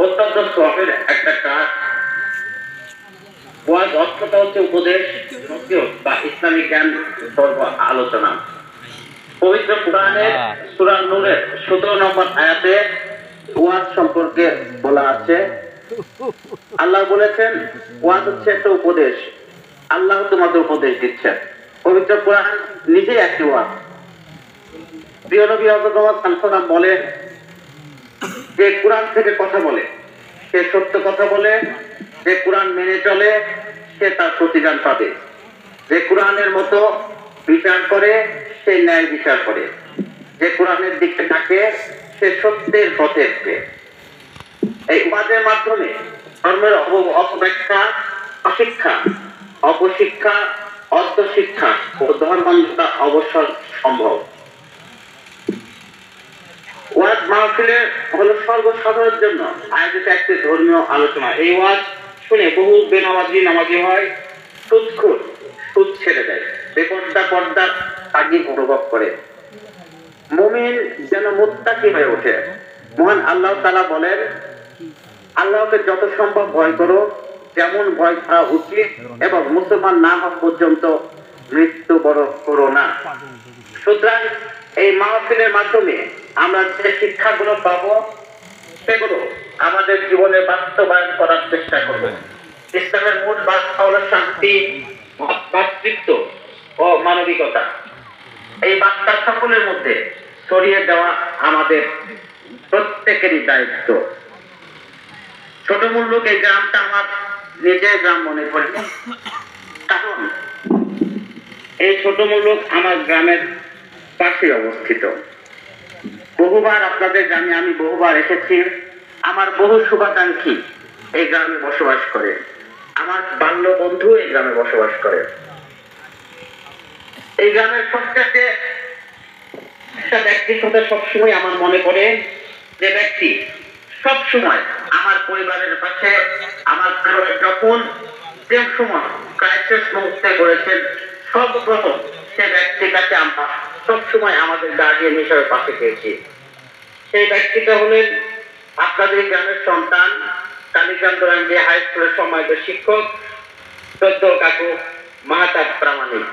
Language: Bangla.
অত্যন্ত সহজের একটা কাজ। ওয়াজ অর্থটা হচ্ছে উপদেশ, নসিহত বা ইসলামিক জ্ঞান ধর্ম আলোচনা। পবিত্র কোরআনের সূরা নূরের 17 নম্বর আয়াতে ওয়াজ সম্পর্কে বলা আছে। আল্লাহ বলেছেন ওয়াজ হচ্ছে একটা উপদেশ, আল্লাহ তোমাদের উপদেশ দিচ্ছেন। পবিত্র কোরআন নিজেই একটি ওয়াজ। প্রিয় নবী হযরত মুহাম্মদ সাল্লাল্লাহু আলাইহি ওয়াসাল্লাম বলেন যে কোরআন থেকে কথা বলে সে সত্য কথা বলে, যে কোরআন মেনে চলে সে তার প্রতিদান পাবে, যে কোরআনের মতো বিচার করে সে ন্যায় বিচার করে, যে কোরআনের দিকে থাকে সে সত্যের পথে থাকে। এই ওয়াজের মাধ্যমে ধর্মের অপব্যাখ্যা, অশিক্ষা, অপশিক্ষা, অর্থশিক্ষা ও ধর্মান্ধতা অবসর সম্ভব। ওয়াজ মাহফিলে হলো সর্বসাধারণের জন্য আয়োজিত একটি ধর্মীয় আলোচনা। এই ওয়াজ শুনে বহু বেনামাজি নামাজি হয়, সুদখোর সুদ ছেড়ে দেয়, বেপর্দা পর্দা তাগিদ অনুভব করে। মুমিন যেন মুত্তাকি হয়ে ওঠে। মহান আল্লাহ তাআলা বলেন, আল্লাহকে যত সম্ভব ভয় করো, যেমন ভয় করা উচিত, এবং মুসলমান না হওয়া পর্যন্ত মৃত্যুবরণ করো না। সুতরাং এই মাহফিলের মাধ্যমে আমরা যে শিক্ষাগুলো পাবো সেগুলো আমাদের জীবনে বাস্তবায়ন করার চেষ্টা করব। ইসলামের মূল বার্তা হলো শান্তি, ভ্রাতৃত্ব ও মানবিকতা। এই বার্তা সকলের মধ্যে ছড়িয়ে দেওয়া আমাদের প্রত্যেকেরই দায়িত্ব। ছোট মুল্লুক এই গ্রামটা আমার নিজের গ্রাম মনে করি, কারণ এই ছোট মুল্লুক আমার গ্রামের পাশে অবস্থিত। বহুবার আপনাদের গ্রামে আমি বহুবার এসেছি। আমার বহু শুভাকাঙ্ক্ষী এই গ্রামে বসবাস করে, আমার বাল্য বন্ধু এই গ্রামে বসবাস করে। এই গ্রামের সবচেয়ে একটা ব্যক্তির কথা সবসময় আমার মনে পড়ে, যে ব্যক্তি সবসময় আমার পরিবারের পাশে, আমার যখন যে সময় ক্রাইসিস মুহূর্তে করেছেন সর্বপ্রথম সে ব্যক্তির কাছে আমরা সবসময় আমাদের গার্ডিয়ান হিসেবে পাশে পেয়েছি। সেই ব্যক্তিটা হলেন আপনাদের গ্রামের সন্তান, কালীকান্ত রাঙ্গি হাই স্কুলের সম্মানিত শিক্ষক শ্রদ্ধেয় কাকু মাহাতাব প্রামাণিক।